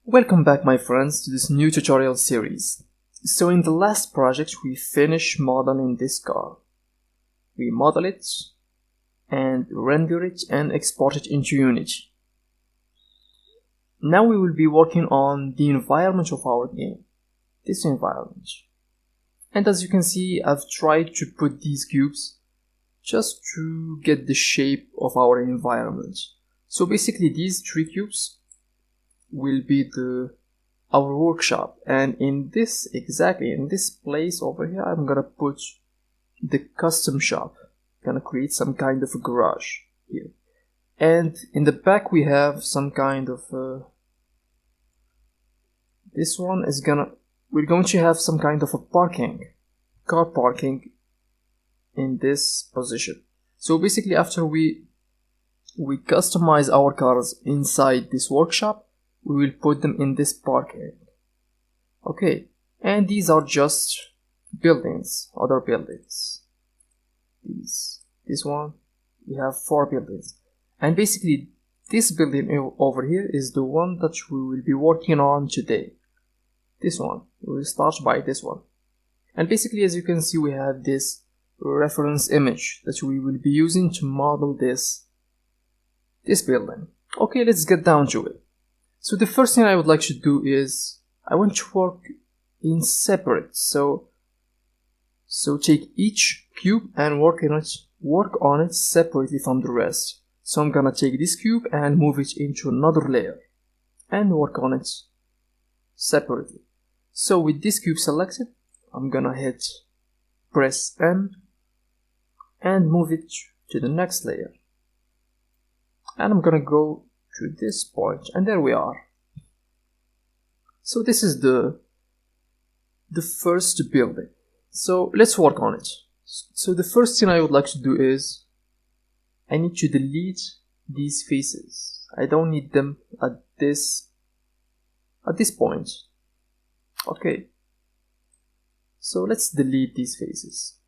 Welcome back, my friends, to this new tutorial series. So in the last project we finished modeling this car. We model it and render it and export it into Unity. Now we will be working on the environment of our game, this environment. And as you can see, I've tried to put these cubes just to get the shape of our environment. So basically these three cubes will be our workshop, and in this place over here I'm gonna put the custom shop. Gonna create some kind of a garage here, and in the back we have some kind of we're going to have some kind of a car parking in this position. So basically after we customize our cars inside this workshop, we will put them in this parking. Okay, and these are just buildings, other buildings. This one, we have 4 buildings. And basically this building over here is the one that we will be working on today. This one, we will start by this one. And basically, as you can see, we have this reference image that we will be using to model this building. Okay, let's get down to it. So the first thing I would like to do is I want to work in separate. So take each cube and work on it separately from the rest. So I'm gonna take this cube and move it into another layer and work on it separately. So with this cube selected, I'm gonna press M and move it to the next layer. And I'm gonna go to this point, and there we are. So this is the first building. So let's work on it. So the first thing I would like to do is I need to delete these faces. I don't need them at this point. Okay, so let's delete these faces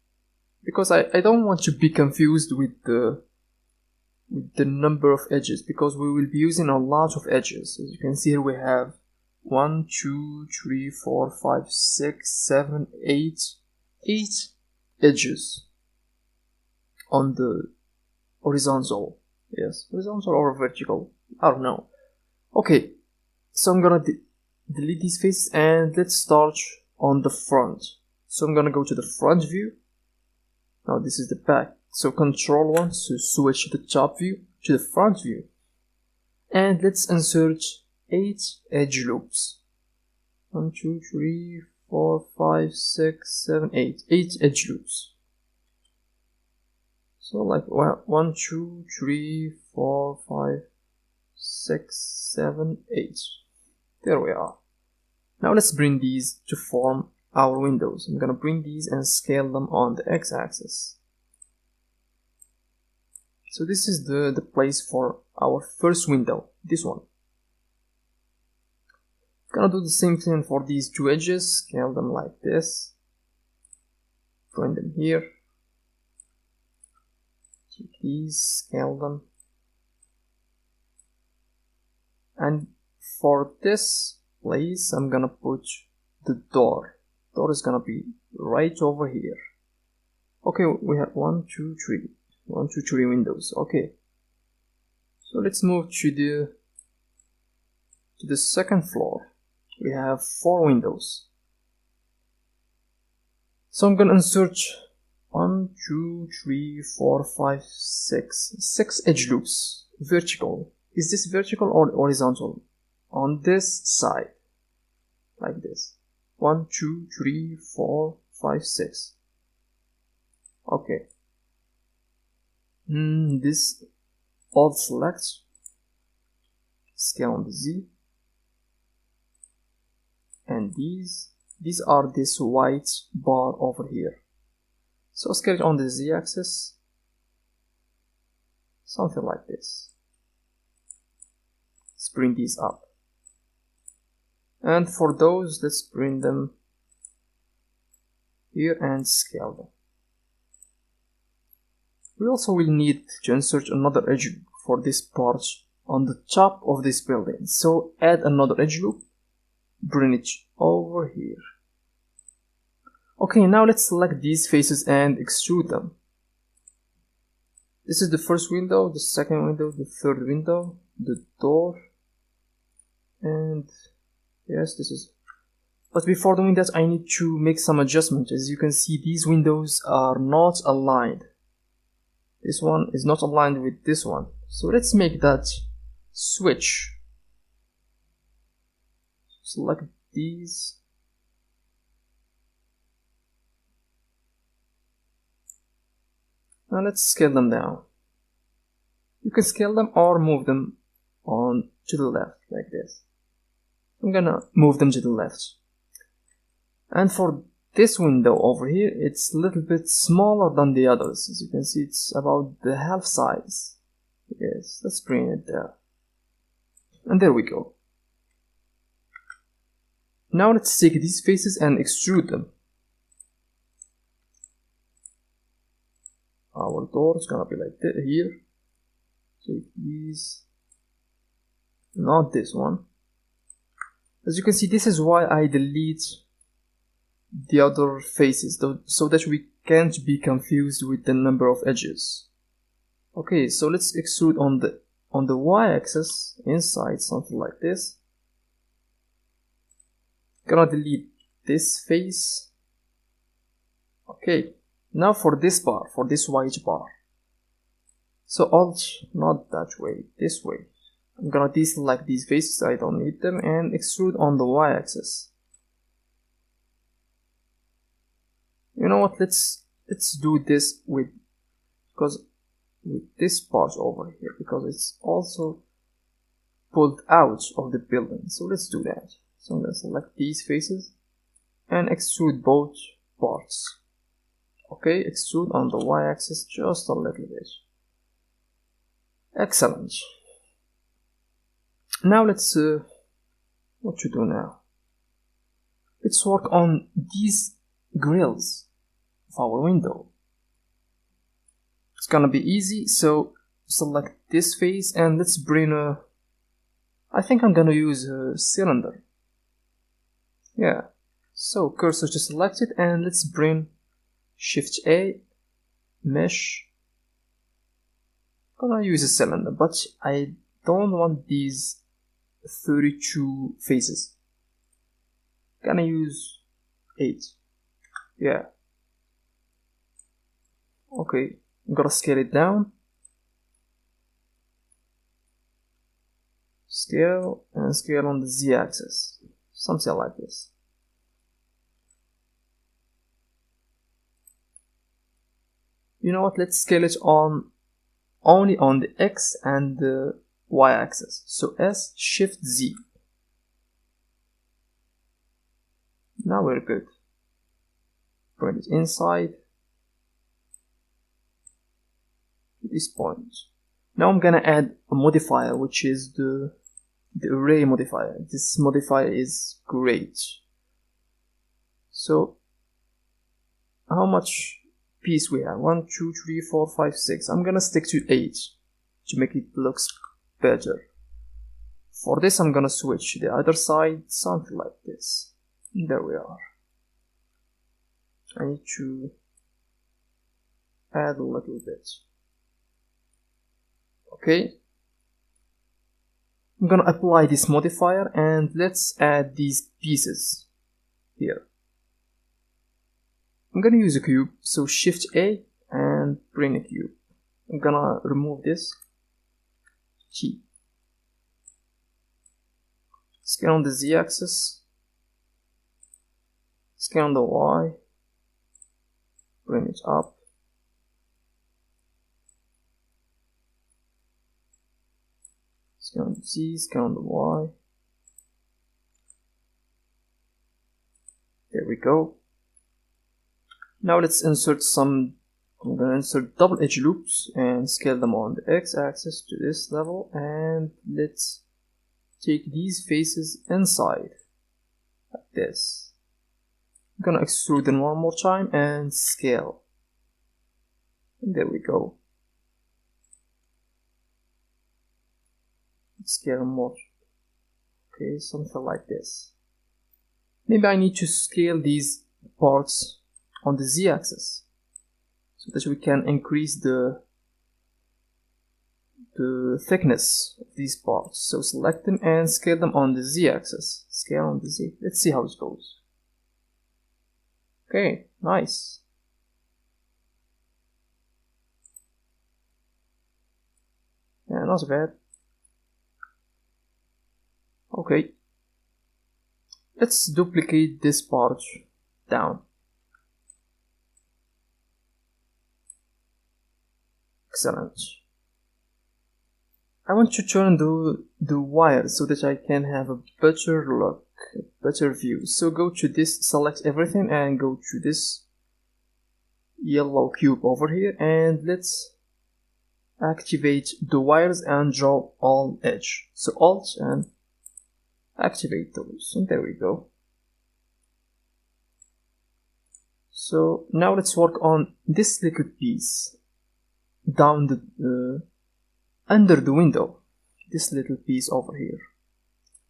because I don't want to be confused with the number of edges, because we will be using a lot of edges. As you can see here, we have 1, 2, 3, 4, 5, 6, 7, 8 edges on the horizontal. Yes, horizontal or vertical, I don't know. Okay, so I'm gonna delete these faces and let's start on the front. So I'm gonna go to the front view. Now this is the back. So Control 1 to switch the top view to the front view. And let's insert 8 edge loops. 1, 2, 3, 4, 5, 6, 7, 8. 8 edge loops. So like 1, 2, 3, 4, 5, 6, 7, 8. There we are. Now let's bring these to form our windows. I'm gonna bring these and scale them on the x-axis. So this is the place for our first window, this one. Gonna do the same thing for these 2 edges, scale them like this. Bring them here. Take these, scale them. And for this place, I'm gonna put the door. Door is gonna be right over here. Okay, we have 1, 2, 3. 1, 2, 3 windows. Okay, so let's move to the second floor. We have 4 windows. So I'm gonna insert 1, 2, 3, 4, 5, 6 edge loops. Vertical. Is this vertical or horizontal? On this side, like this. 1, 2, 3, 4, 5, 6. Okay. This Alt select, scale on the Z, and these are this white bar over here. So scale it on the Z axis, something like this. Let's bring these up, and for those, let's bring them here and scale them. We also will need to insert another edge loop for this part on the top of this building. So add another edge loop bring it over here. Okay, now let's select these faces and extrude them. This is the first window, the second window, the third window, the door, and yes, this is. But before doing that, I need to make some adjustments. As you can see, these windows are not aligned. This one is not aligned with this one. So let's make that switch. Select these. Now let's scale them down. You can scale them or move them on to the left like this. I'm gonna move them to the left. And for this window over here, it's a little bit smaller than the others. As you can see, it's about the half size. Yes, let's bring it there. And there we go. Now let's take these faces and extrude them. Our door is gonna be like that here. Take these, not this one. As you can see, this is why I delete the other faces, so that we can't be confused with the number of edges. Okay, so let's extrude on the y-axis inside, something like this. Gonna delete this face. Okay, now for this bar, for this white bar. So Alt, not that way, this way. I'm gonna deselect these faces, I don't need them, and extrude on the y-axis. You know what, let's do this with this part over here, because it's also pulled out of the building. So let's do that. So I'm gonna select these faces and extrude both parts. Okay, extrude on the y-axis just a little bit. Excellent. Now let's what to do now? Let's work on these grills of our window. It's gonna be easy, so select this face and let's bring I think I'm gonna use a cylinder. Yeah, so cursor to select it and let's bring Shift A, mesh. I'm gonna use a cylinder, but I don't want these 32 faces. Gonna use 8. Yeah. Okay, I'm gonna scale it down. Scale and scale on the z-axis. Something like this. You know what, let's scale it only on the x and the y-axis. So S, Shift Z. Now we're good. Bring it inside to this point. Now I'm gonna add a modifier, which is the array modifier. This modifier is great. So how much piece we have? 1, 2, 3, 4, 5, 6. I'm gonna stick to 8 to make it looks better. For this I'm gonna switch the other side, something like this. There we are. I need to add a little bit. Okay, I'm gonna apply this modifier and let's add these pieces here. I'm gonna use a cube, so Shift A and bring a cube. I'm gonna remove this T. Scale on the z-axis, scale on the y, bring it up. Scale on the Z, scale on the Y. There we go. Now let's insert I'm gonna insert double edge loops and scale them on the x-axis to this level, and let's take these faces inside like this. I'm gonna extrude them one more time and scale. And there we go. Scale more. Okay, something like this. Maybe I need to scale these parts on the z-axis so that we can increase the thickness of these parts. So select them and scale them on the z-axis. Scale on the z. Let's see how it goes. Okay, nice. Yeah, not bad. Okay. Let's duplicate this part down. Excellent. I want to turn the wires so that I can have a better look, a better view. So go to this, select everything and go to this yellow cube over here and let's activate the wires and draw all edge. So Alt and activate those, and there we go. So now let's work on this little piece down the under the window, this little piece over here.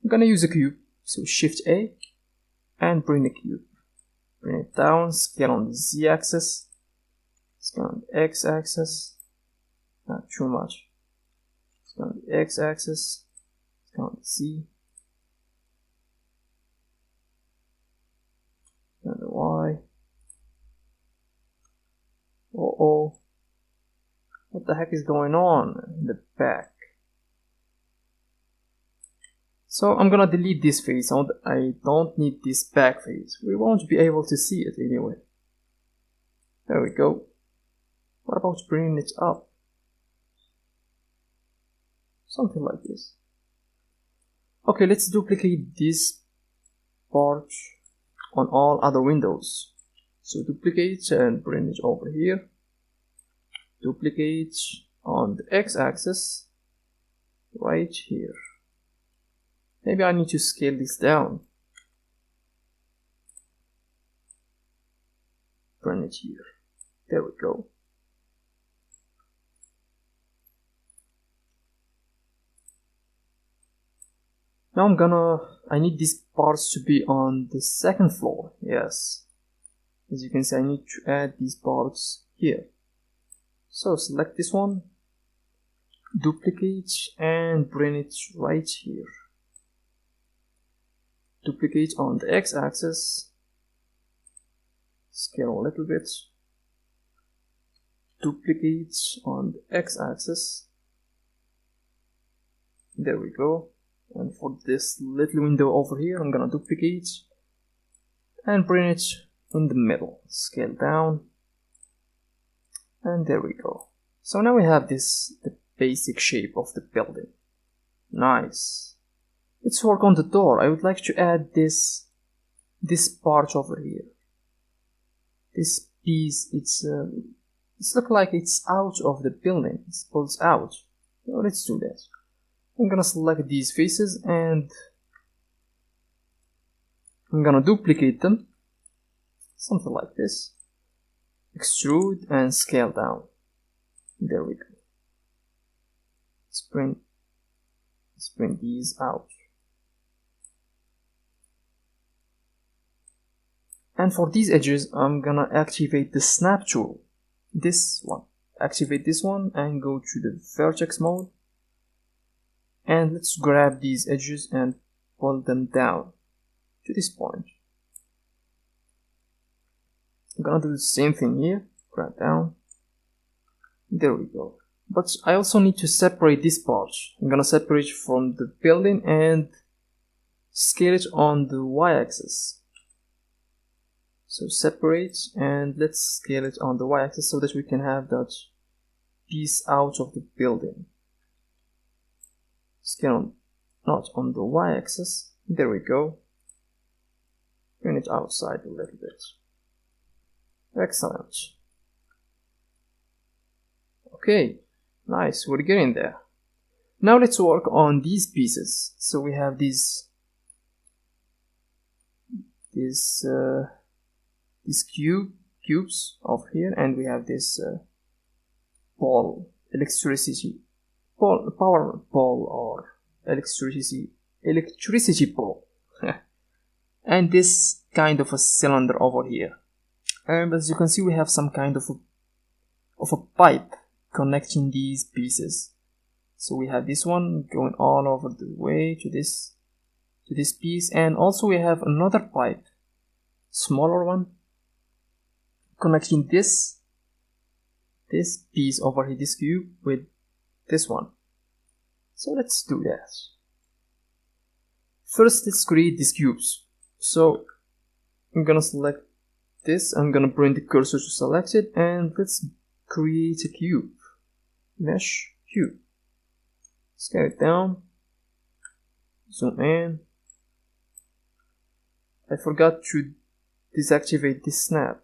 I'm gonna use a cube, so Shift A and bring the cube, bring it down, scale on the z-axis, scale on the x-axis, not too much, scale on the x-axis, scale on the z, scale on the y. Uh-oh. What the heck is going on in the back? So I'm gonna delete this face. I don't need this back face. We won't be able to see it anyway. There we go. What about bringing it up? Something like this. Okay, let's duplicate this part on all other windows. So duplicate and bring it over here. Duplicate on the x-axis right here. Maybe I need to scale this down. Bring it here. There we go. Now I need these parts to be on the second floor. Yes. As you can see, I need to add these parts here. So select this one, duplicate and bring it right here. Duplicate on the x-axis, scale a little bit, duplicate on the x-axis, there we go. And for this little window over here, I'm gonna duplicate and bring it in the middle, scale down. And there we go. So now we have the basic shape of the building. Nice. Let's work on the door. I would like to add this part over here. This piece, it's look like it's out of the building. It pulls out. So let's do that. I'm gonna select these faces and I'm gonna duplicate them. Something like this. Extrude and scale down. There we go. Let's bring these out. And for these edges, I'm gonna activate the snap tool. This one. Activate this one and go to the vertex mode. And let's grab these edges and pull them down to this point. I'm gonna do the same thing here, grab down, there we go. But I also need to separate this part. I'm gonna separate from the building and scale it on the y-axis. So separate and let's scale it on the y-axis so that we can have that piece out of the building. Scale not on the y-axis, there we go. Bring it outside a little bit. Excellent. Okay, nice, we're getting there. Now let's work on these pieces. So we have these cubes over here, and we have this power pole or electricity pole. and this kind of a cylinder over here. And as you can see, we have some kind of a pipe connecting these pieces. So we have this one going all over the way to this piece, and also we have another pipe, smaller one, connecting this piece over here, this cube, with this one. So let's do that. First, let's create these cubes. So I'm gonna select this, I'm gonna bring the cursor to select it, and let's create a cube. Mesh cube. Scale it down, zoom in. I forgot to deactivate this snap.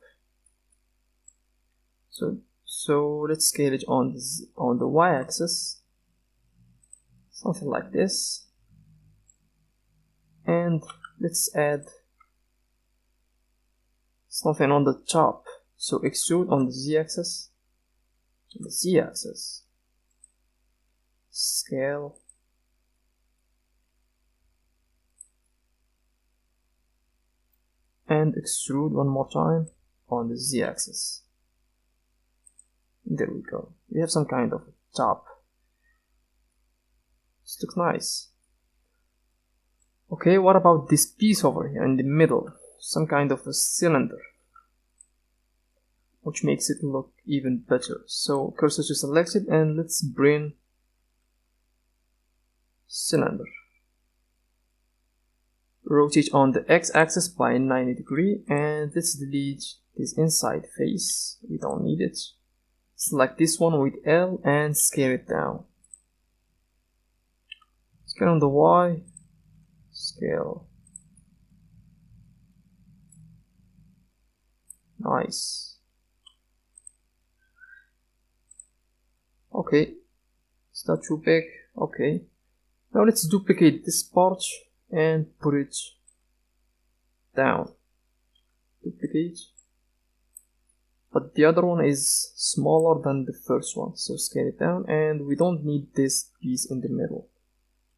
So let's scale it on the y-axis, something like this, and let's add something on the top. So extrude on the z-axis, scale, and extrude one more time on the z-axis. There we go. We have some kind of top. This looks nice. Okay, what about this piece over here in the middle? Some kind of a cylinder, which makes it look even better. So cursor to select it, and let's bring cylinder. Rotate on the x-axis by 90 degrees, and let's delete this inside face. We don't need it. Select this one with L and scale it down. Scale on the Y, scale. Nice. Okay, it's not too big. Okay, now let's duplicate this part and put it down. Duplicate. But the other one is smaller than the first one, so scale it down, and we don't need this piece in the middle.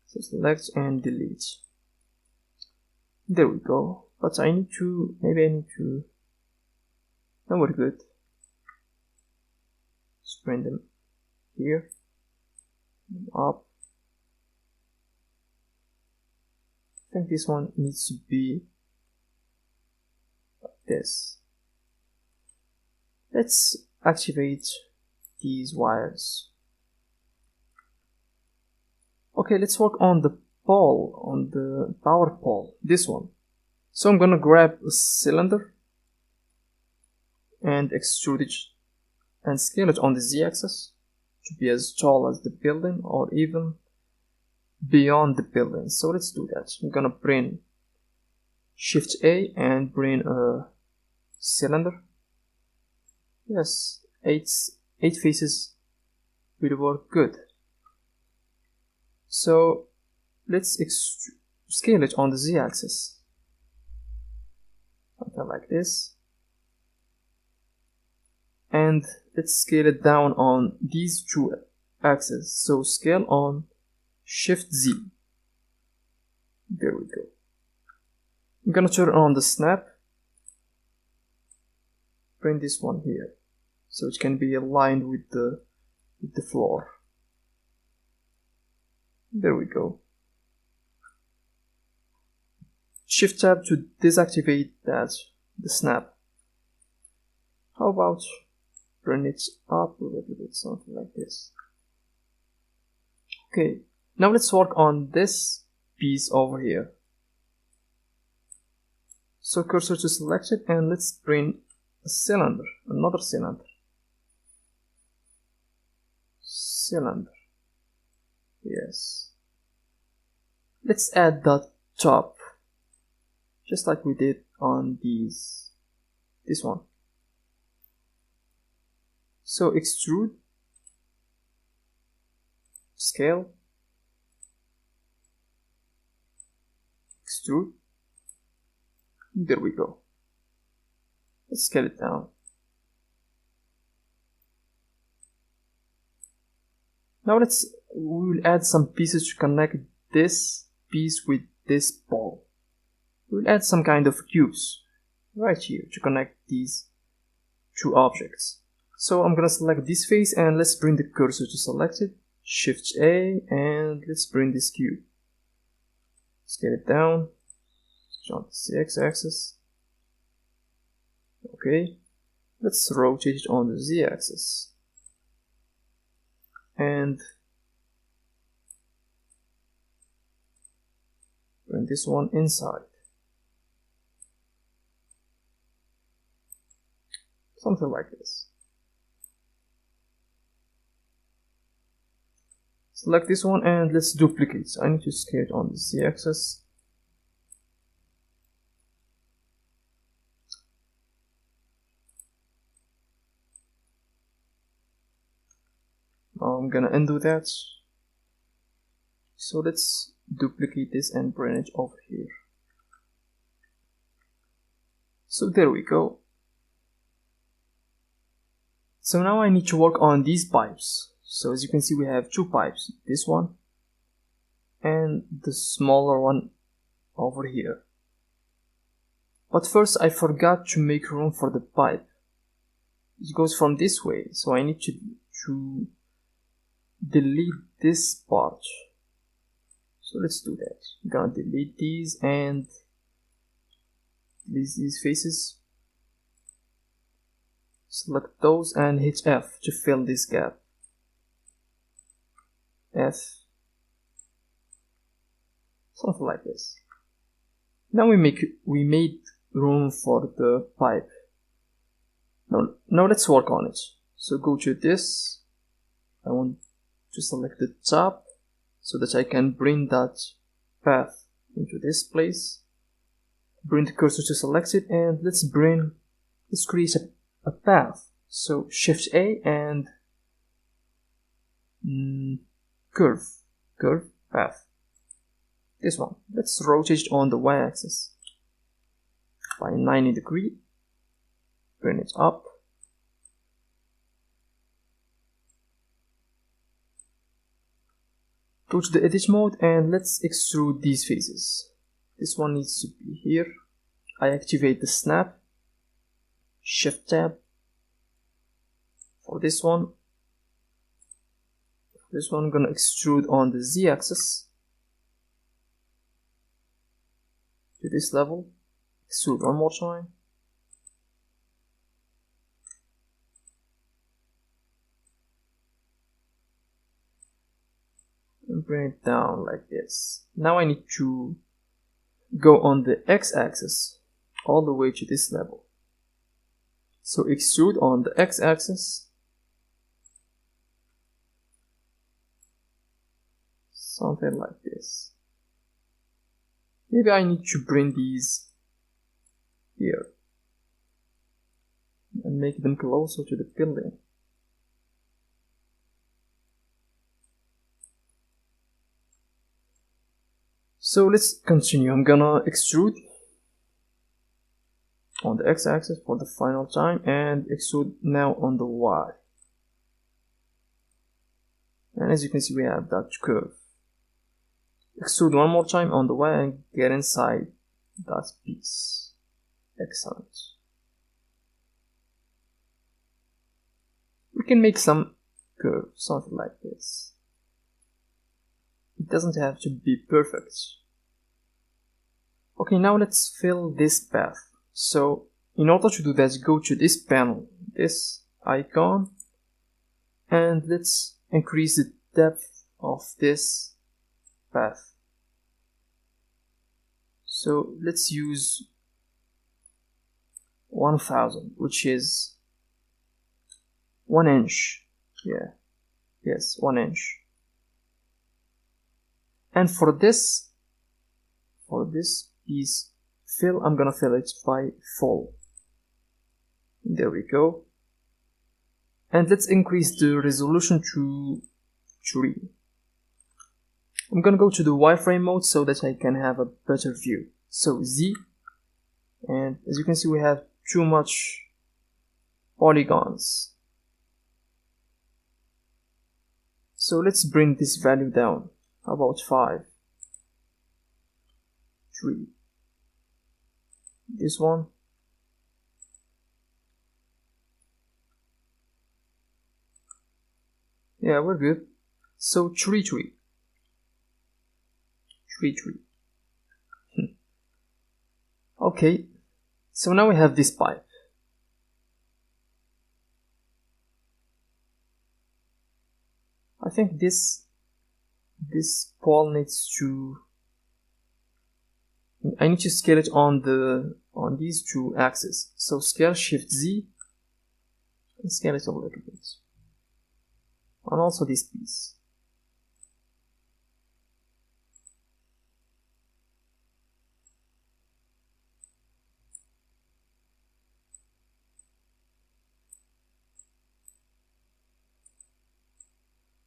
So select and delete. There we go. But maybe I need to, no, we're good. Let's bring them here, up. I think this one needs to be like this. Let's activate these wires. Okay, let's work on the pole, on the power pole, this one. So I'm gonna grab a cylinder and extrude it and scale it on the z-axis to be as tall as the building or even beyond the building. So let's do that. I'm gonna bring Shift A and bring a cylinder. Yes, 8 faces will work good. So let's scale it on the z-axis, something like this, and let's scale it down on these two axes. So scale on Shift Z. There we go. I'm gonna turn on the snap, bring this one here so it can be aligned with the floor. There we go. Shift tab to deactivate the snap. How about bring it up a little bit, something like this. Okay, now let's work on this piece over here. So cursor to select it, and let's bring a cylinder, another cylinder. Yes. Let's add the top, just like we did on this one. So extrude, scale, extrude. There we go. Let's scale it down. Now we will add some pieces to connect this piece with this ball. we'll add some kind of cubes right here to connect these two objects. So I'm gonna select this face and let's bring the cursor to selected, Shift A, and let's bring this cube. Scale it down, on the x-axis. Okay, let's rotate it on the z-axis. And bring this one inside. Something like this. Select this one and let's duplicate. I need to scale it on the z-axis. Now I'm gonna undo that. So let's duplicate this and bring it over here. So there we go. So now I need to work on these pipes. So as you can see, we have two pipes, this one and the smaller one over here. But first I forgot to make room for the pipe. It goes from this way, so I need to delete this part. So let's do that. I'm gonna delete these and delete these faces. Select those and hit F to fill this gap. F. Something like this. Now we made room for the pipe. Now let's work on it. So go to this. I want to select the top so that I can bring that path into this place. Bring the cursor to select it and let's create a path. So Shift A and curve path. This one. Let's rotate it on the y-axis by 90 degrees. Bring it up. Go to the edit mode and let's extrude these faces. This one needs to be here. I activate the snap. Shift tab. For this one I'm gonna extrude on the z-axis to this level. Extrude one more time. And bring it down like this. Now I need to go on the x-axis all the way to this level. So extrude on the x-axis. Something like this. Maybe I need to bring these here and make them closer to the building. So let's continue. I'm gonna extrude on the x-axis for the final time and extrude now on the y. And as you can see, we have that curve. Extrude one more time on the y and get inside that piece. Excellent. We can make some curve, something like this. It doesn't have to be perfect. Okay, now let's fill this path. So in order to do that, go to this panel, this icon, and let's increase the depth of this path. So let's use 1000, which is 1 inch. Yeah, yes, 1 inch. And for this piece fill, I'm gonna fill it by full. There we go. And let's increase the resolution to 3. I'm gonna go to the wireframe mode so that I can have a better view. So Z, and as you can see, we have too much polygons. So let's bring this value down, about 5, 3. this one. Yeah, we're good. So tree. Okay, so now we have this pipe. I think this pole needs to, I need to scale it on these two axes. So scale Shift Z and scale it a little bit. And also this piece.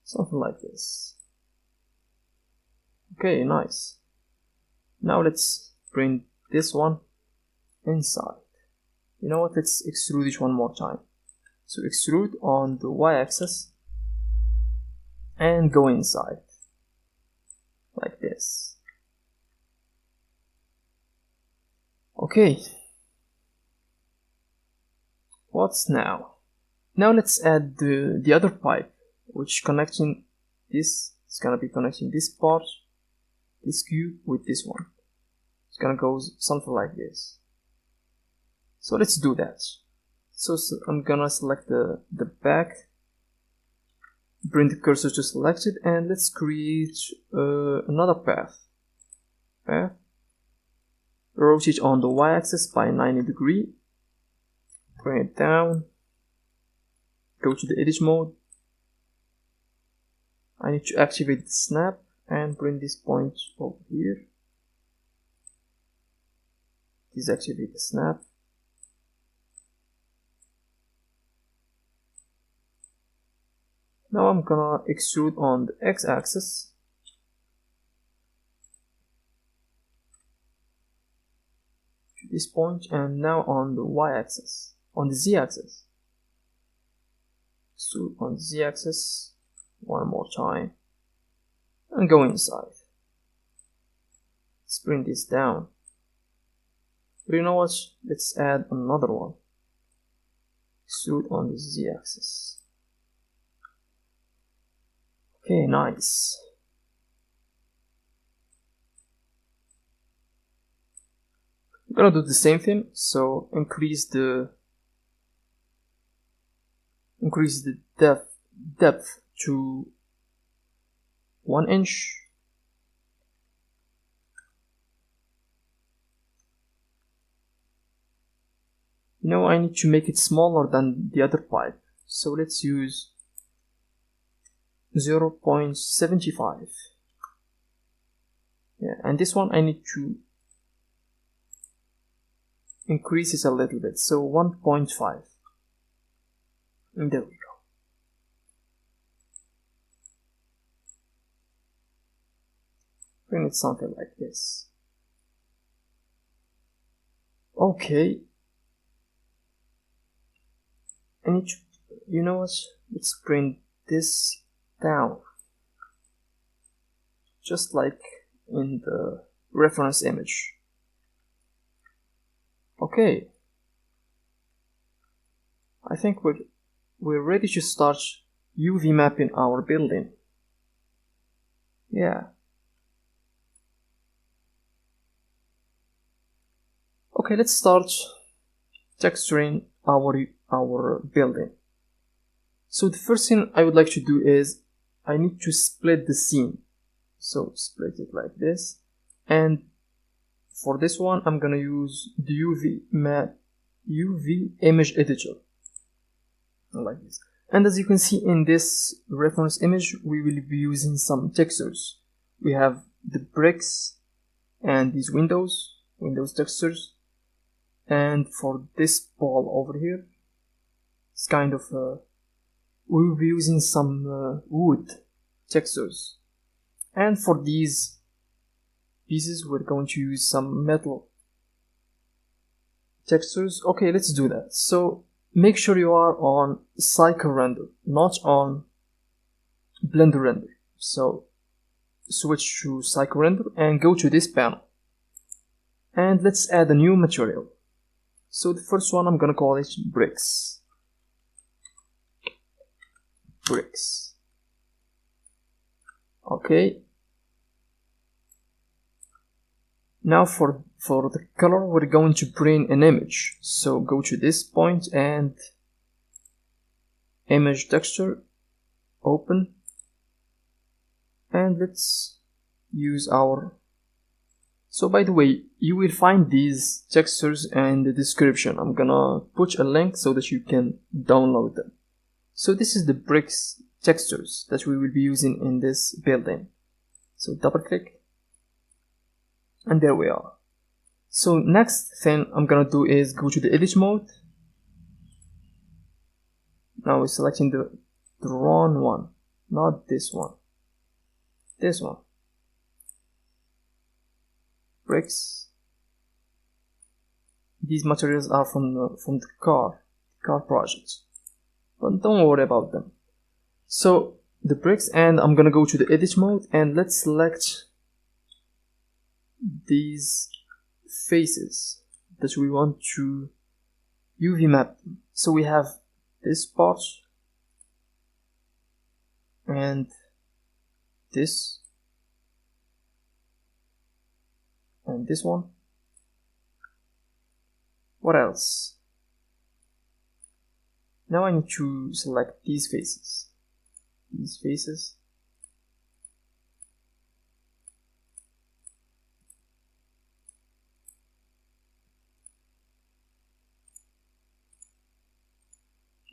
Something like this. Okay, nice. Now let's bring this one inside. You know what, let's extrude it one more time. So extrude on the y-axis and go inside like this. Okay, what's now? Now let's add the other pipe, which connecting this, it's gonna be connecting this part, this cube with this one. It's gonna go something like this. So let's do that. So I'm gonna select the back, bring the cursor to selected, and let's create another path. Rotate on the y-axis by 90 degrees, bring it down, go to the edit mode. I need to activate the snap and bring this point over here. Deactivate the snap. Now I'm gonna extrude on the x-axis. To this point, and now on the y-axis, on the z-axis. So on the z-axis, one more time, and go inside. Let's bring this down. But you know what? Let's add another one. Extrude on the z-axis. Okay, nice. I'm gonna do the same thing. So increase the depth to 1 inch. You know, I need to make it smaller than the other pipe. So let's use 0.75. Yeah, and this one I need to increase it a little bit. So 1.5. And there we go. Bring it something like this. Okay. I need to, you know what? Let's bring this down. Just like in the reference image. Okay. I think we're ready to start UV mapping our building. Yeah. Okay, let's start texturing our building. So the first thing I would like to do is I need to split the scene. So split it like this, and for this one I'm gonna use the UV image editor like this. And as you can see in this reference image, we will be using some textures. We have the bricks and these windows textures, and for this ball over here, it's kind of we will be using some wood textures, and for these pieces we're going to use some metal textures. Okay, let's do that. So make sure you are on cycle render, not on blender render. So switch to cycle render and go to this panel and let's add a new material. So the first one, I'm gonna call it bricks. Bricks. Okay. Now for the color, we're going to bring an image. So go to this point and image texture, open, and let's use our. So by the way, you will find these textures in the description. I'm gonna put a link so that you can download them. So this is the bricks textures that we will be using in this building. So double click, and there we are. So next thing I'm gonna do is go to the edit mode. Now we're selecting the wrong one, not this one. This one. Bricks. These materials are from the car project, but don't worry about them. So the bricks, and I'm gonna go to the edit mode, and let's select these faces that we want to UV map them. So we have this part and this and this one. What else? Now I need to select these faces. These faces.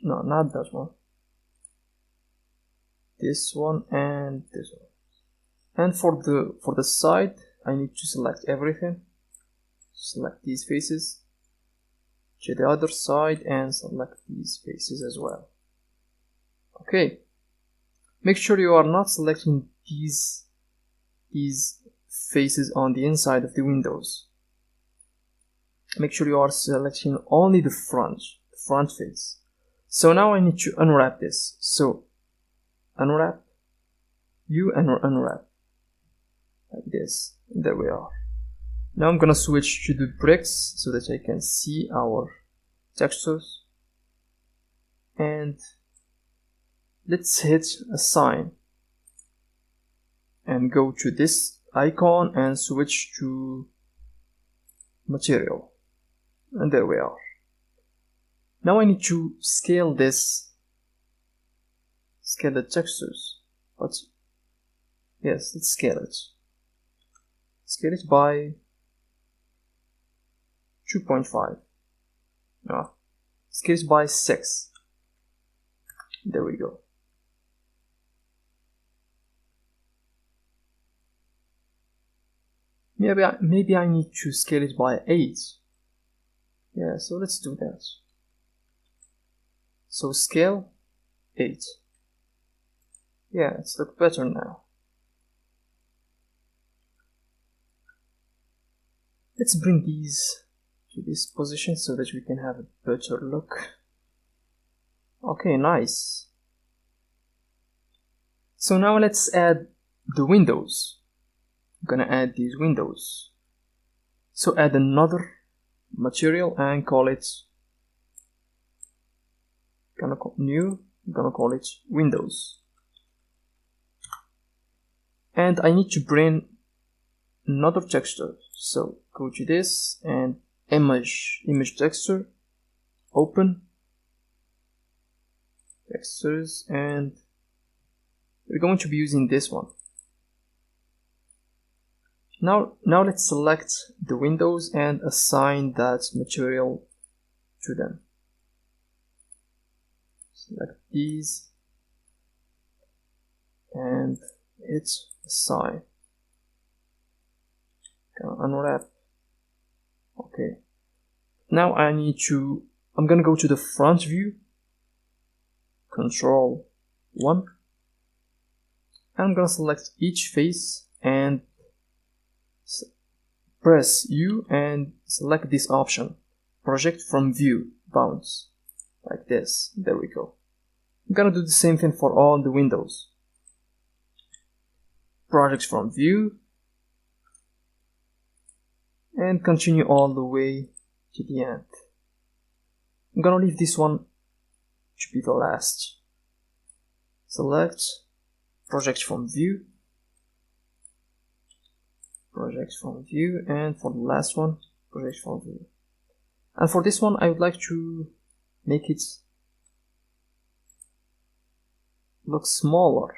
No, not that one. This one and this one. And for the side, I need to select everything. Select these faces. To the other side and select these faces as well. Okay. Make sure you are not selecting these faces on the inside of the windows. Make sure you are selecting only the front face. So now I need to unwrap this. So unwrap, unwrap, like this. There we are. Now I'm gonna switch to the bricks so that I can see our textures. And let's hit assign and go to this icon and switch to material. And there we are. Now I need to scale this, scale the textures, but yes, let's scale it. Scale it by 2.5. No, scale it by 6. There we go. Maybe I need to scale it by 8. Yeah, so let's do that. So scale 8. Yeah, it's look better now. Let's bring these to this position so that we can have a better look. Okay, nice. So now let's add the windows. I'm gonna add these windows. So add another material and call it new. I'm gonna call it windows. And I need to bring another texture. So go to this and image texture, open textures, and we're going to be using this one. Now let's select the windows and assign that material to them. Select these and hit assign. Unwrap. Okay. Now I'm gonna go to the front view, Control 1. I'm gonna select each face and press U and select this option, project from view, bounce, like this. There we go. I'm gonna do the same thing for all the windows. Project from view, and continue all the way to the end. I'm gonna leave this one to be the last. Select project from view, and for the last one, project from view. And for this one, I would like to make it look smaller.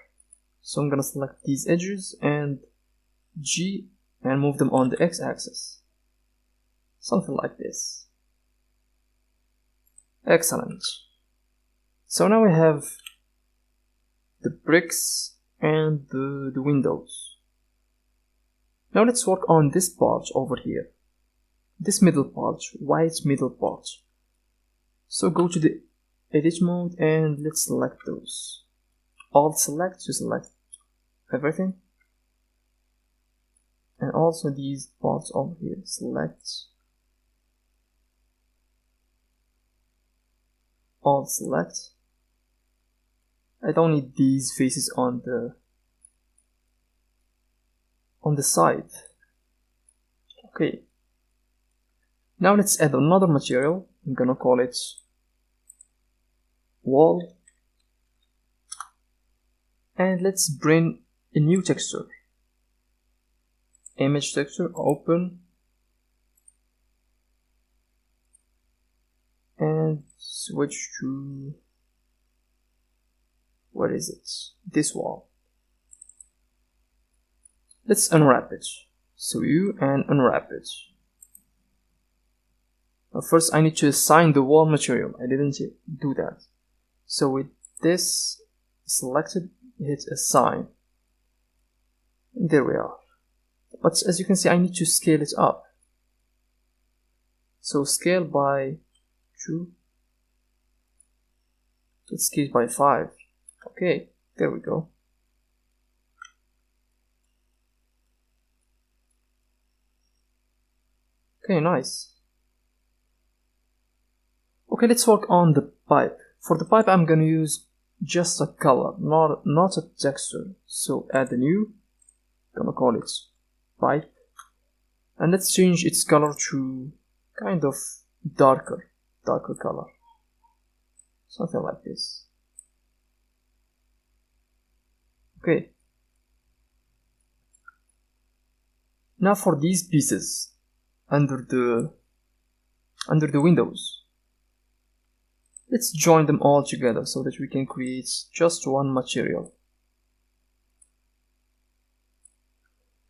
So I'm gonna select these edges and G and move them on the x-axis. Something like this. Excellent. So now we have the bricks and the windows. Now let's work on this part over here. This middle part, white middle part. So go to the edit mode and let's select those. Alt select to select everything. And also these parts over here. Select. Alt select. I don't need these faces on the side. Okay. Now let's add another material. I'm gonna call it wall. And let's bring a new texture. Image texture, open. And switch to, where is it? This wall. Let's unwrap it. So you and unwrap it. Now first I need to assign the wall material. I didn't do that. So with this selected, hit assign. And there we are. But as you can see, I need to scale it up. So scale by 2. Let's scale by 5. Okay, there we go. Okay, nice. Okay, let's work on the pipe. For the pipe, I'm gonna use just a color, not a texture. So add a new, gonna call it pipe, and let's change its color to kind of darker color, something like this. Okay. Now for these pieces under the windows, let's join them all together so that we can create just one material.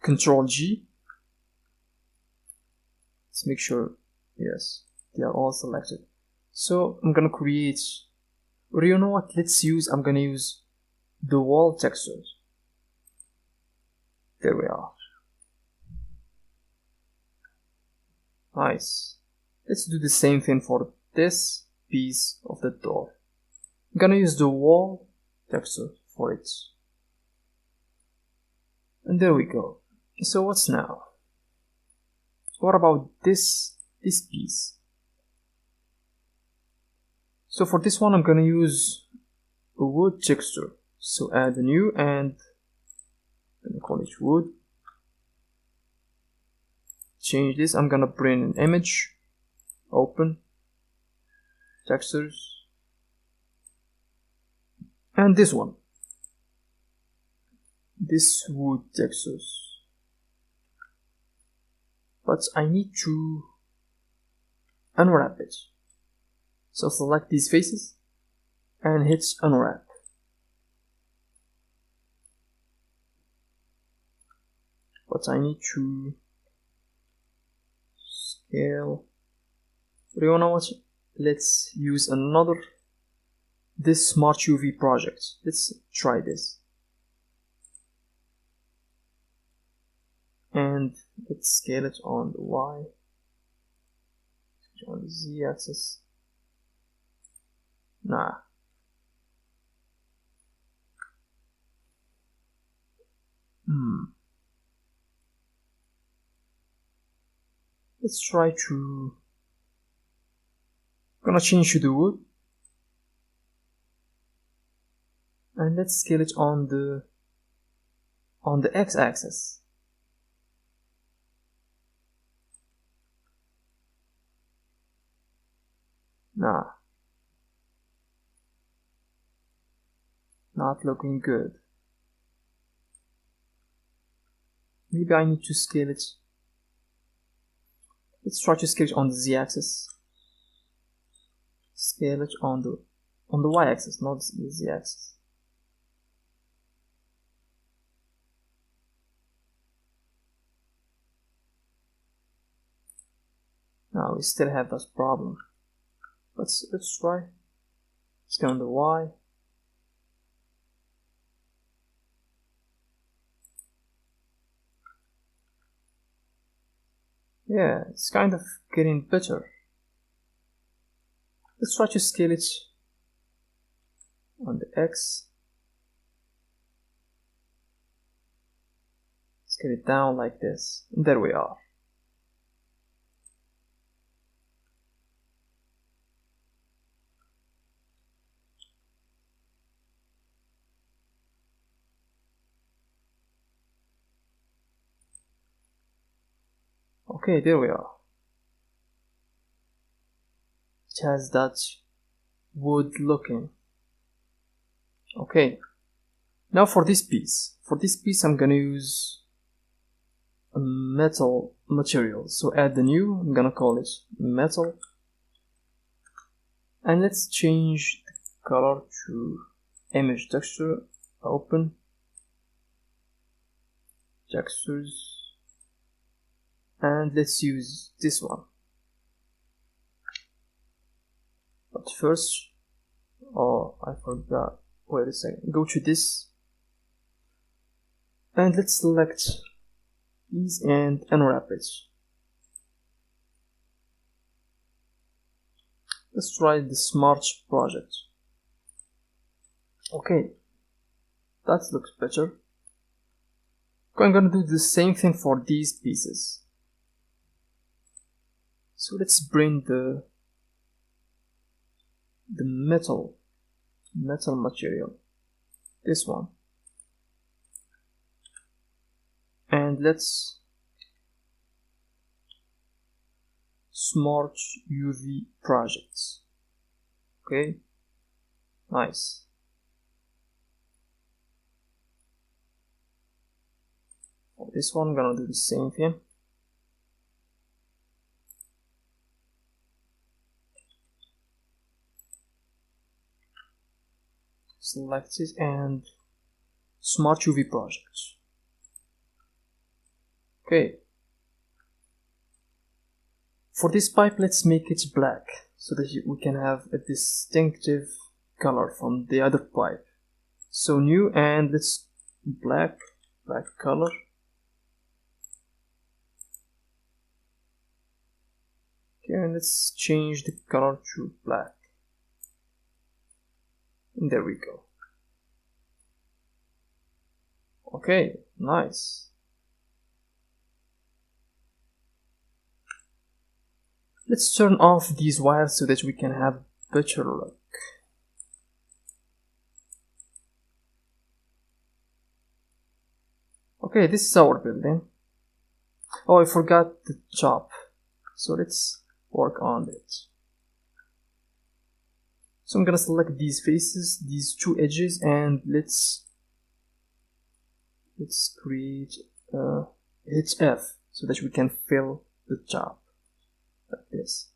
Control G. Let's make sure, yes, they are all selected. So I'm gonna create, or you know what, I'm gonna use the wall textures. There we are. Nice. Let's do the same thing for this piece of the door. I'm gonna use the wall texture for it. And there we go. So what's now? What about this piece? So for this one I'm gonna use a wood texture. So add a new and I'm gonna call it wood. Change this. I'm gonna bring an image, open, textures, and this one, this wood textures. But I need to unwrap it. So select these faces and hit unwrap. But I need to scale. What do you wanna watch? Let's use this Smart UV project. Let's try this. And let's scale it on the Y, on the Z axis. Nah. Let's try to, gonna change to the wood. And let's scale it on the x-axis. Nah, not looking good. Maybe I need to scale it. Let's try to scale it on the z-axis. Scale it on the y-axis, not the z-axis. Now we still have that problem. Let's try. Scale on the y. Yeah, it's kind of getting better. Let's try to scale it on the x. Scale it down like this. And there we are. Okay, there we are. It has that wood looking. Okay. Now for this piece. For this piece I'm gonna use a metal material. So add the new, I'm gonna call it metal. And let's change the color to image texture. Open. Textures. And let's use this one. But first, oh, I forgot. Wait a second. Go to this. And let's select these and unwrap it. Let's try the Smart project. Okay. That looks better. I'm gonna do the same thing for these pieces. So let's bring the metal material, this one, and let's Smart UV projects. Okay, nice. For this one, I'm gonna do the same thing. Select it and Smart UV projects. Okay. For this pipe, let's make it black so that we can have a distinctive color from the other pipe. So new, and let's black color. Okay, and let's change the color to black. And there we go. Okay, nice. Let's turn off these wires so that we can have better look. Okay, this is our building. Oh, I forgot the top. So let's work on it. So I'm gonna select these faces, these two edges, and let's create hit F so that we can fill the top like this.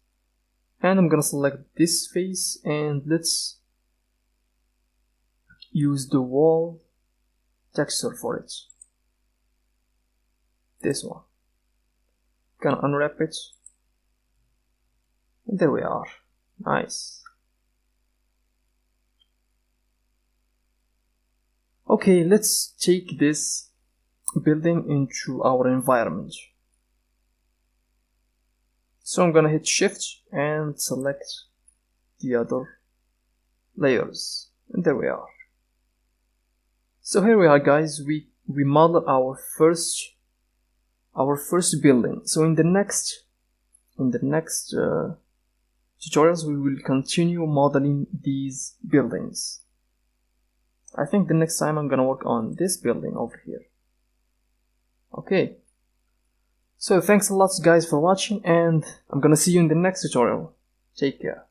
And I'm gonna select this face and let's use the wall texture for it. This one. Gonna unwrap it. And there we are. Nice. Okay, let's take this building into our environment. So I'm gonna hit Shift and select the other layers. And there we are. So here we are, guys. We model our first building. So in the next tutorials we will continue modeling these buildings. I think the next time I'm gonna work on this building over here. Okay. So thanks a lot, guys, for watching, and I'm gonna see you in the next tutorial. Take care.